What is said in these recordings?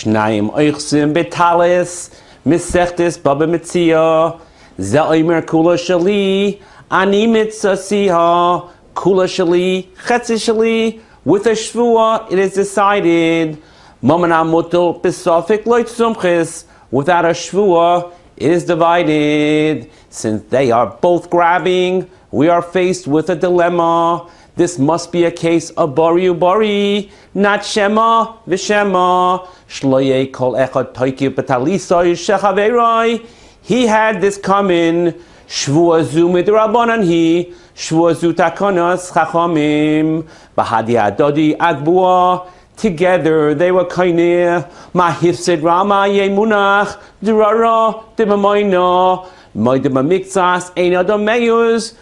Shnayim oichsim betalis, misechtes Bava Metzia, ze oimer kula shali, ani mitzah siha, kula shali, chetzi shali. With a shvua, it is decided. Mamana mutul besofik loit sumchis. Without a shvua, it is divided. Since they are both grabbing, we are faced with a dilemma. This must be a case of bari ubari, not shema v'shema. Shloye kol echad toiki betalisoi shechaverai. He had this coming. Shvua zu midrabanan hi, shvua zu takanas chachamim, bahadi adodi agbua. Together they were kaineh. Mahifsid rama yemunach, durara dimamayna, maidima mikzas ein adam meyuz.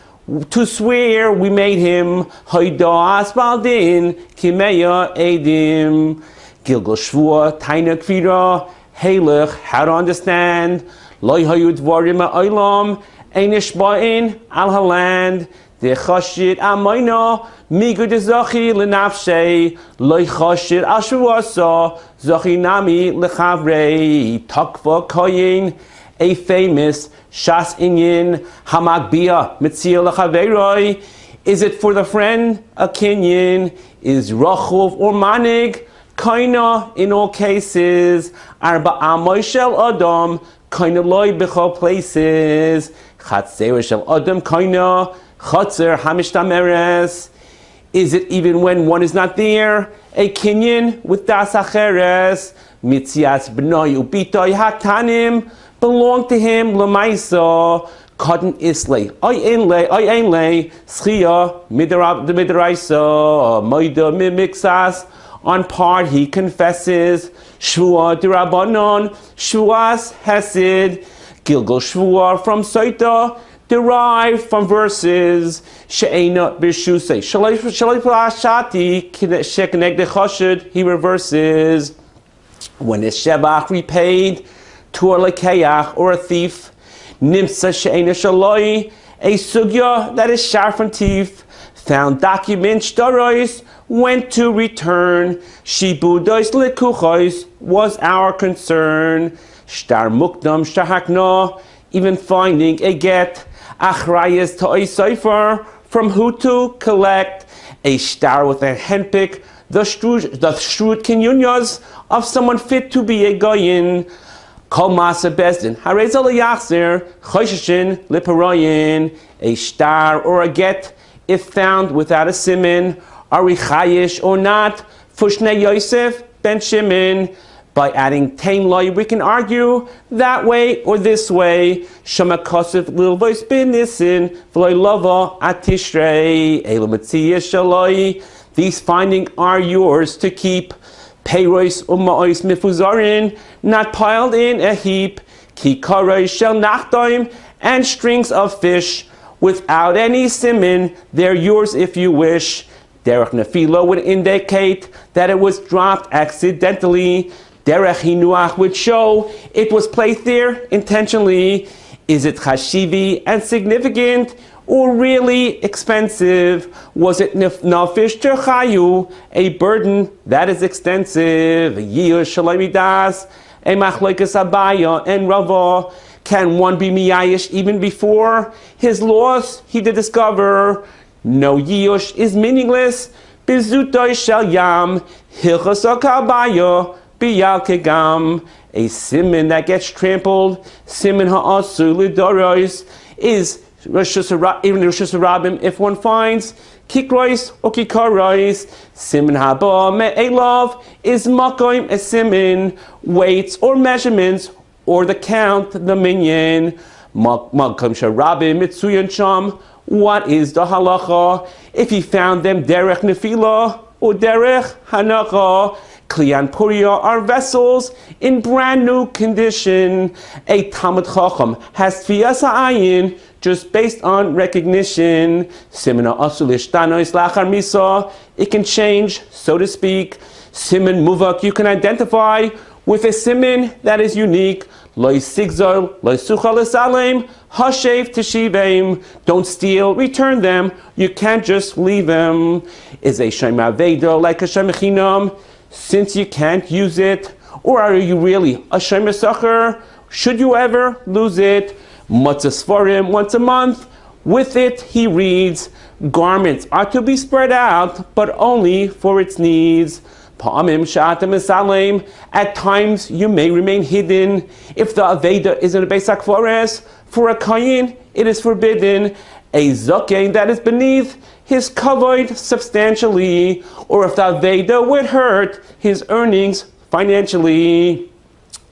To swear we made him Haida Asbaldin Kimeya Edim Gilgal Shvua Taina Kvira Halech. How to understand Loi Hayud Varima Olam Einish Ba'in Al Haland De Chashid Amayna Migud Zachi Lenafshe Loi Chashid Ashwasa Zachi Nami Lechavre Takva Koyin. A famous Shas Inyan Hamagbia Metzia L'Chaveroi. Is it for the friend a Kinyan? Is Rachuv or Manig? Kaina in all cases. Arba Amoy Shel Adam Kaina Loi B'chol places. Chatzer Shel Adam Kaina Chatzer Hamishtam Eres. Is it even when one is not there? A Kinyan with Das Acheres. Mitzias B'noi Ubitoi Hatanim belong to him, Lamaisa, Cotton Islay, I ainlay, Schia, Midraisa, Maida Mimixas, on part he confesses, Shvua Dirabanon, Shvuas Hesed, Gilgal Shvua from Saita, derived from verses, She'ena Bishusei, Shalai Shati, Shekeneg de Chashid, he reverses, when is Shebach repaid, to a lekeach or a thief, nimsa she'ena shaloi, a sugya that is shar from thief, found document shtarois, went to return, shibudois lekuchois was our concern, shtar mukdam shahakna, even finding a get, achrayas to a cipher, from who to collect, a shtar with a handpick, the shrewd kinyunyas of someone fit to be a goyin. Kol masa bezdin, hareza liyachzer, chosheshin liparoyin, a star or a get, if found without a simin, ari chayish or not, fushne Yosef ben Shimon. By adding tain loy, we can argue that way or this way. Shema kosef lil voice binisin, v'loy lova atishrei, elu metzia shaloi. These findings are yours to keep. Peiros uma'os mifuzarin, not piled in a heap. Kikarois shel nachdoim, and strings of fish, without any simin, they're yours if you wish. Derech nefilo would indicate that it was dropped accidentally. Derech hinuach would show it was placed there intentionally. Is it chashivi and significant, or really expensive? Was it nafish terchayu, a burden that is extensive? Yiush shalamidas, a machloikas abaya and rava. Can one be miyayish even before his loss he did discover? No, yiush is meaningless. Bizutoy shal yam, hilchas akabaya, biyal kegam. A simin that gets trampled, simin ha'asu lidoros, is even Rosh Hashanah, if one finds kikrois or kikarois, simin haba me'elav is makoim a simin, weights or measurements or the count, the minyan. Makom sharabim mitzuyan sham. What is the halacha if he found them derech nefila or derech hanacha? Kliyan Puria are vessels in brand new condition. A Talmud Chacham has tfiyas ha'ayin just based on recognition. Simena asulish danois lachar misa. It can change, so to speak. Siman muvak you can identify with a siman that is unique. Loi sigzol, loi suchal esalem, hashev teshiveim. Don't steal, return them. You can't just leave them. Is a shema veda like a shemechinam? Since you can't use it, Or are you really a shomer sacher? Should you ever lose it? Matzah Sfarim once a month. With it, he reads, garments are to be spread out, but only for its needs. At times you may remain hidden. If the Aveda is in a Beis HaKvares, for a Kayin it is forbidden. A Zokain that is beneath his kavod substantially, or if the Aveda would hurt his earnings financially.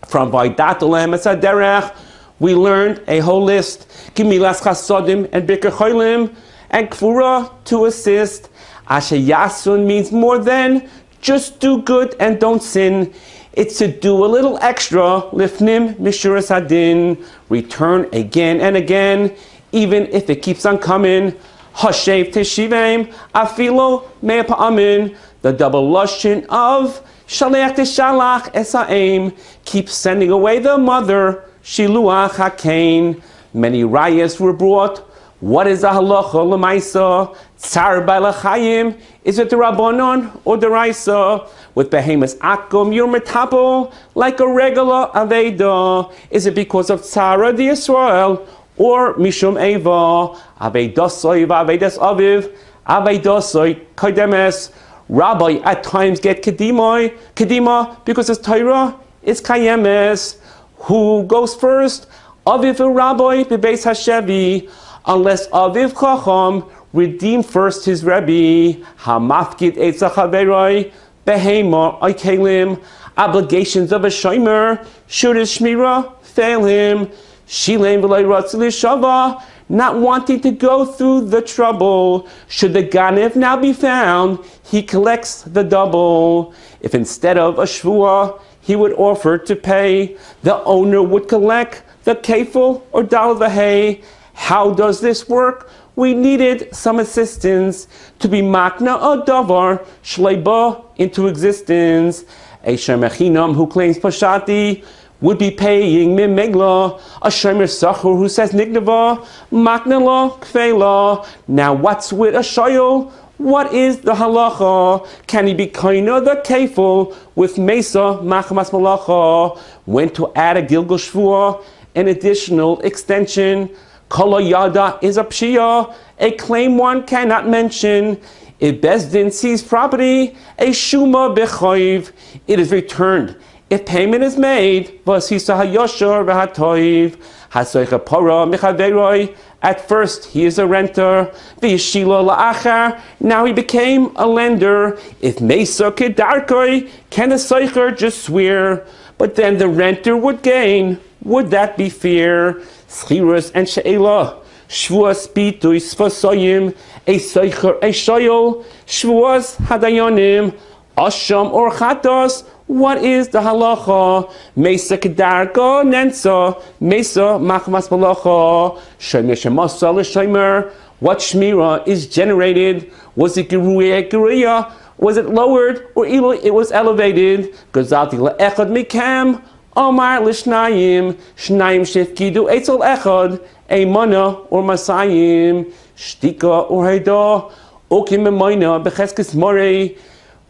From Vaidat Olam Esaderech, we learned a whole list. Gemilas Chasodim and Biker Cholim and Kfura to assist. Asher Yasun means more than just do good and don't sin. It's to do a little extra, lifnim mishuras hadin, return again and again, even if it keeps on coming. Hashev teshivim afilo mea pa'amin, the double lashon of shaleach teshalach esaim, keep sending away the mother, shiluach hakain. Many rayas were brought. What is a halacha l'maisa? Tsar b'alachayim, is it the Rabbanon or the Raisa? With behemoths akum you're metapel like a regular aveda. Is it because of Tzara the Israel or Mishum Eva? Avedasoi v'avedas aviv, avedasoi kaidemes. Rabbi at times get kedima because it's Torah, it's kayemes. Who goes first? Aviv Rabbi bebeis hashevi, unless Aviv Chacham redeem first his Rebbe. Hamafkid Eitzah Chaveroi Behema Oikelim, obligations of a shomer, should his shmira fail him. Shilem V'loi Ratzili Shava, not wanting to go through the trouble. Should the Ganev now be found, he collects the double. If instead of a shvua he would offer to pay, the owner would collect the kefil or dal v'hei. How does this work? We needed some assistance to be makna a davar shleiba into existence. A shemechinam who claims pashati would be paying mimegla. A shemer sachur who says nignava makna la kfela. Now what's with a shayol? What is the halacha? Can he be kaina the kefil with mesa machmas malacha? When to add a gilgal shvua, an additional extension. Kala yada is a pshia, a claim one cannot mention. If Bezdin sees property, a shuma bechoiv, it is returned. If payment is made, vasisa hayoshor v'hatoiv, hasoicha para mechaveroi. At first he is a renter, v'yishila la'achar, now he became a lender. If mesa kedarkoi, can the soicher just swear? But then the renter would gain. Would that be fair? Schirus and she'ela, shvuas bitui sfasoyim, a soicher, a shoyol, shvuas hadayonim, asham or chatos. What is the halacha? Mesa kedarko nensa, mesa machmas balacha, shomer shemasa l'shomer. What shmira is generated? Was it geruya? Was it lowered, or it was elevated? Gazalti le'echad mikam. Omar l'shnayim, shnayim shefkidu eitzel echad, a mana or masayim, shtika or haida, okim memoina becheskes morei.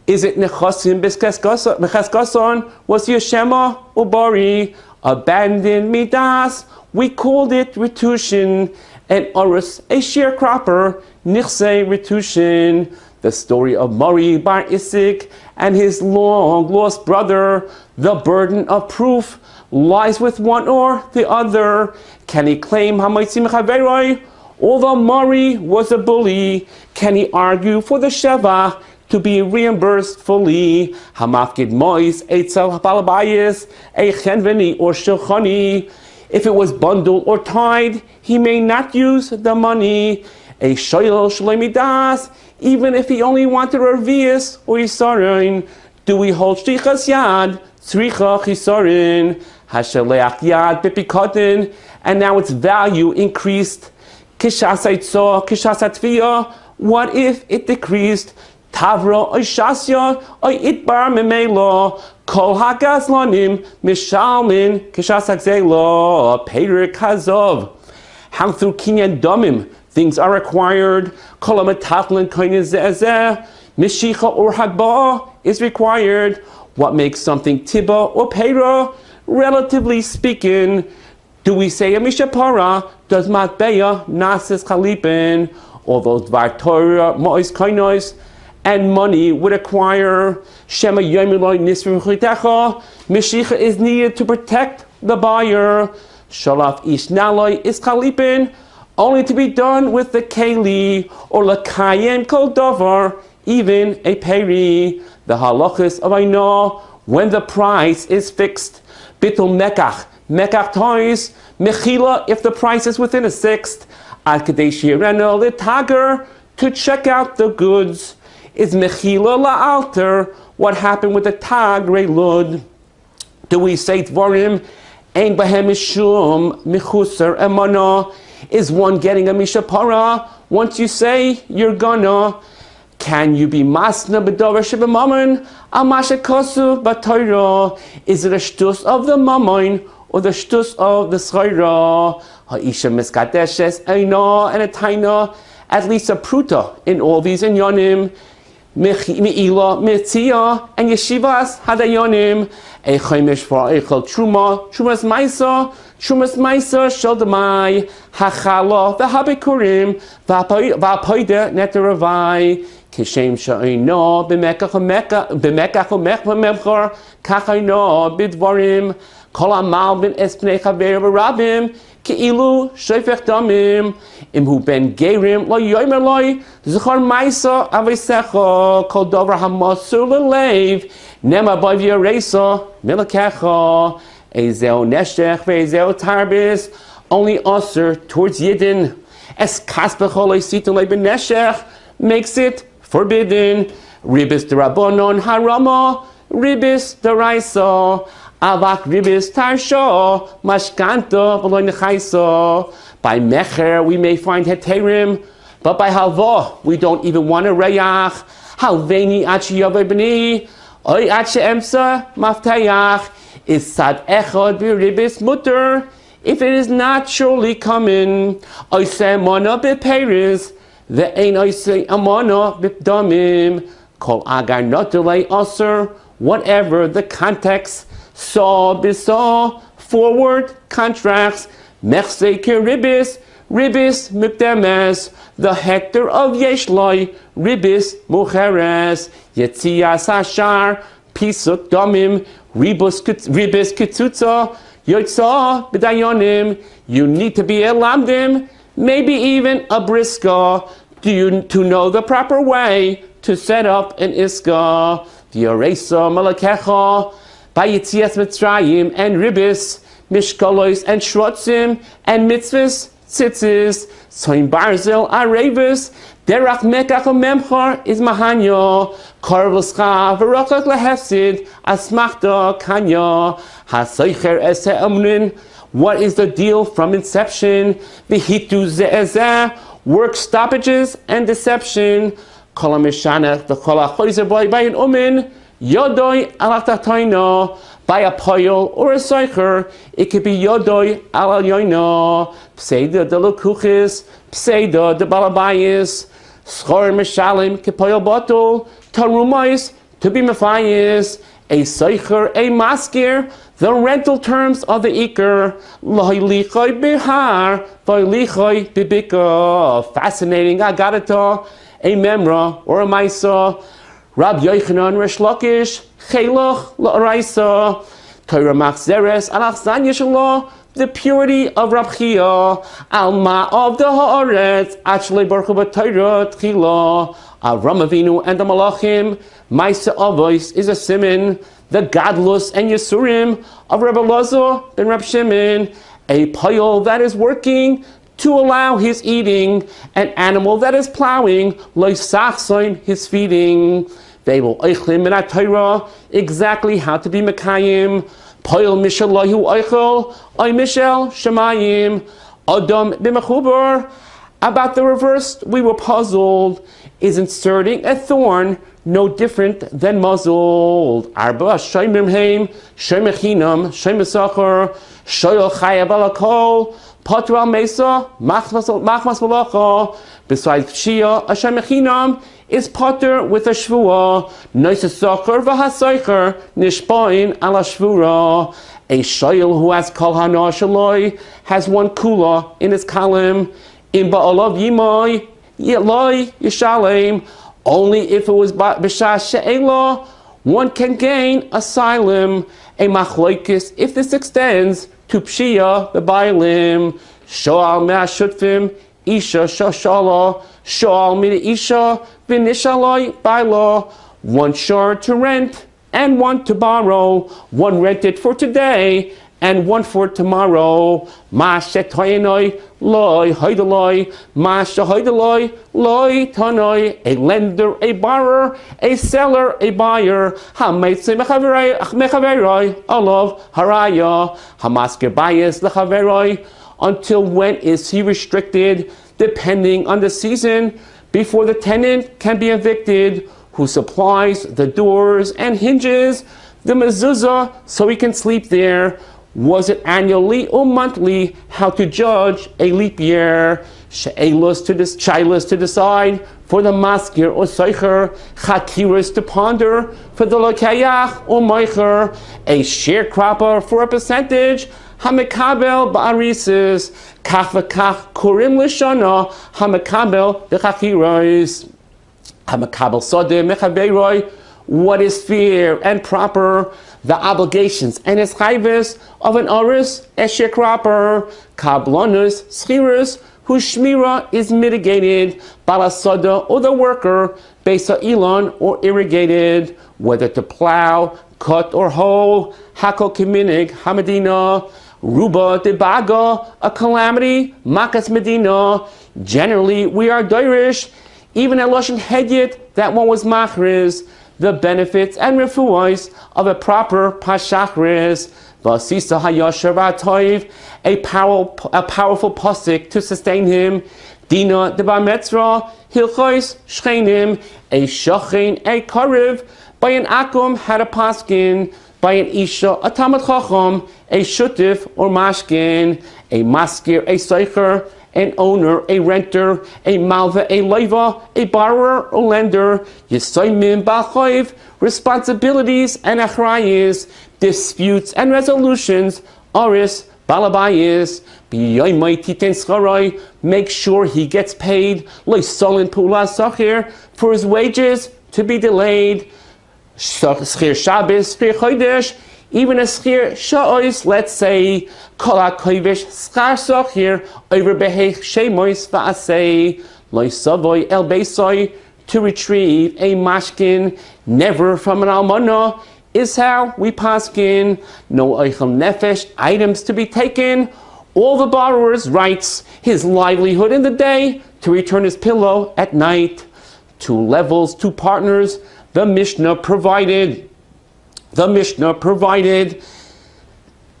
Is it nechasim becheskeson? Was Yeshema or Bari? Abandoned midas, we called it retushin, and orus a sharecropper, nichse retushin. The story of Mari bar Isik and his long-lost brother, the burden of proof lies with one or the other. Can he claim Hamaitzim Chaveroi? Although Mari was a bully, can he argue for the Sheva to be reimbursed fully? Hamafkid Mois, Eitzel Balabayis, Eichenveni or Shilchani. If it was bundled or tied, he may not use the money. A Shoyel Shalemidas, even if he only wanted Revius or Yisarin. Do we hold Shtichas Yad, Tzricha Chisarin, Hashaleach Yad, Pipikotin, and now its value increased? Kishasaitso, Kishasatvia, what if it decreased? Tavra, Oishasya, Oitbar Memelo, Kol Hagazlanim, Mishalmin, Kishasakzelo, Peter Kazov. How through Kinyan Domim, things are required. Kolamataflin koinizezeh, mishicha or hagbah is required. What makes something tiba or pera? Relatively speaking, do we say a mishapara? Does matbeya nasis chalipin? Although dvar Torah mois kainois and money would acquire shema yomiloi nisrim chitecha. Mishicha is needed to protect the buyer. Shalaf ish naloi is chalipin, only to be done with the keli or lakayem kol davar, even a peri. The halachas of Aino, when the price is fixed, bitul mekach toys, mechila if the price is within a sixth, ad kadeshi reno litager, to check out the goods. Is mechila la'alter, what happened with the tag reilud? Do we say dvarim ein bahem mishum michuser emana? Is one getting a mishapara once you say you're gonna? Can you be masna b'davar sheb'mammon al mashakosu b'Torah? Is it a shtus of the mammon or the shtus of the schayra? Ha'isha miskadeshes eina and a taina, at least a pruta in all these inyanim. Me'ila, Metzia, and Yeshivas Hadayonim, a Chaimish for Eichel Truma, Trumas Maisa, Sheldamai, Hachala, the Habikurim, Vapoida, Neteravai, Kishem Sha'ino, Bimekach Memchor, Kachaino, Bidvarim, Kolamal bin Espnei Chaver Rabim, Keilu Shefech Damim, Imhu ben Gerim, Lo Yomer Loi, Zechar Maisa Avisecha, Kol Dover Hamasur Lev, Nema Bavia Resa, Milakecha, Ezeo Neshech, Ezeo Tarbis, only usher towards Yidden, Es Kaspechol Sitan Leben Neshech, makes it forbidden. Ribis de Rabbonon Harama, Ribis de Raisa, Avak ribis tarsha, mashkanta v'lo nechaisa. By mecher we may find heterim, but by halva we don't even want a reyach. Halveni achi yavay b'ni, oy achi emsa maftayach. Is sad echad b'ribis mutter, if it is not surely coming. Oy se mana b'peris, ve'ein oy se amana b'damim. Kol agar notelei aser, whatever the context. Saw, bisaw, forward, contracts, mechse ribis, ribis mukdemes, the hector of yeshloi, ribis mucheres, yetzia sashar, pisuk domim, ribis kitzutza, yotza b'dayonim. You need to be a lamdim, maybe even a briska, to know the proper way to set up an iska. V'yoresa malakecha, by Yitzias Mitzrayim and Ribis, Mishkalois and Shrotzim and Mitzvahs, Tzitzis, Soim Barzel, Arevis, Derach Mekach Memchar is Mahanyo, Korvuscha, Verachak Lehefsid, Asmachta, Kanya, Hasoicher Ese Amnin. What is the deal from inception? Vihitu Ze'ezeh, work stoppages and deception. Kolamishana, the Kolachoizer boy by an Umin. Yodoi alatatoino, by a poil or a soicher, it could be yodoi alayoino, pseida de lukuchis, pseida de balabayis, schor mishalim, kepoil botol, tarumais, to be mafayis, a soicher, a maskir, the rental terms of the iker, loilichoi bihar, loilichoi bibika, fascinating agadata, a memra or a maisa. Rab Yochanan Resh Lakish, Cheloch La'araisa, Torah Machzeres, Alachzan Yeshalah, the purity of Rab Chia, Alma of the Haaretz, Achle Baruch B'Torah Tchila, Avram Avinu and the Malachim, Maisa Avos is a siman, the Gadlus and Yisurim of Reb Elazar ben Reb Shimon, a payol that is working to allow his eating, an animal that is plowing, loisachsoim his feeding. They will eichlim in Torah exactly how to be mekayim. Poil mishalahu eichel, oy mishel shemayim, adam b'mechubar. About the reverse, we were puzzled. Is inserting a thorn no different than muzzled? Arba shoymim heim, shoymechinam, shoymesachar, shoyol chayav alakol, patra mesa, machmas malacha. Besides Shia, Hashem Echinam, is potter with a shvua. Noisasocher v'hasoicher nishpoin ala shvura. A shayil who has kol hana shaloi has one kula in his column. In ba'alav yimai yeloi yishalem. Only if it was b'shah she'ela, one can gain asylum. A machloikis, if this extends to pshia the bailim. Shoal me'ashutfim isha shashala. Shoal mina isha v'nishaloi baila. One shore to rent and one to borrow. One rented for today and one for tomorrow. Ma shetoyenoi loy hoidaloi. Ma shehoidaloi loy tanoi. A lender, a borrower, a seller, a buyer. Hamaitze mechaveroi alav haraya. Hamasker bias lechaveroi. Until when is he restricted? Depending on the season, before the tenant can be evicted, who supplies the doors and hinges, the mezuzah, so he can sleep there. Was it annually or monthly? How to judge a leap year? She'elos to decide for the maskir or seicher. Chakiris to ponder for the lokayach or meicher. A sharecropper for a percentage. Hamekabel ba'arisis. Kach v'kach kurim l'shana. Hamekabel v'chakiros. Hamakabel Sodeh Mechaberoi, what is fair and proper, the obligations and its chayves of an oris, a sharecropper, kablonus, schirus, whose shmira is mitigated, balasoda, or the worker, besa elon, or irrigated, whether to plow, cut, or hoe, hakol kiminig, hamadina, ruba de baga, a calamity, makas medina. Generally, we are Dairish. Even at Lashon Hedyet, that one was machriz, the benefits and refuos of a proper pashachriz. Vasisa hayasher v'atoiv, a powerful pasik to sustain him. Dina de Metzia, hilchos shchenim, a shachin, a kariv, by an akum had a paskin, by an isha, a tamad chacham, a shutif or mashkin, a maskir, a seicher, an owner, a renter, a malva, a leiva, a borrower or lender, yisoymim b'achoiv, responsibilities and achrayis, disputes and resolutions, aris, balabayis, b'yoymai titen scharai, make sure he gets paid, loisolin pula sachir, for his wages to be delayed, schir Shabbos, schir chodesh, even a schir sha'os, let's say, kol ha'kovish schar sochir, over behech shemois va'asei, loy savoy el beisoy, to retrieve a mashkin, never from an almana, is how we paskin. No oichel nefesh, items to be taken, all the borrower's rights, his livelihood in the day, to return his pillow at night. 2 levels, 2 partners, the Mishnah provided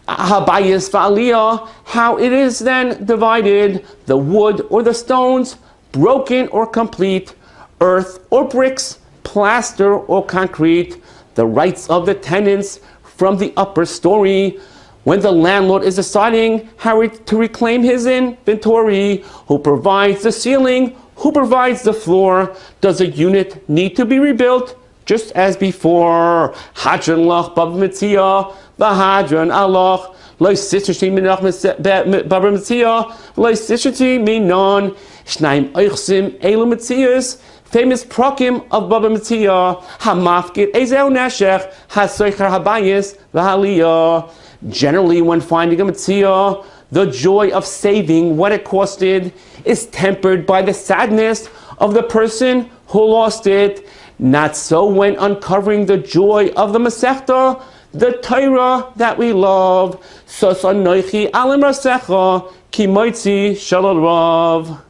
habayis v'aliyah, how it is then divided, the wood or the stones, broken or complete, earth or bricks, plaster or concrete, the rights of the tenants from the upper story, when the landlord is deciding how to reclaim his inventory, who provides the ceiling, who provides the floor, does a unit need to be rebuilt? Just as before, Hadran lach Bava Metzia, v'Hadran alach, lo sitrati minach Bava Metzia, lo sitrati minon, shnaim oichsim elu Metzias, famous prokim of Bava Metzia, hamafkid ezeu neshech, hasoicher habayis v'haliyah. Generally, when finding a Metzia, the joy of saving what it costed is tempered by the sadness of the person who lost it. Not so when uncovering the joy of the Masechta, the Torah that we love. Sos anoichi alim rasecha, ki moitzi shalal rav.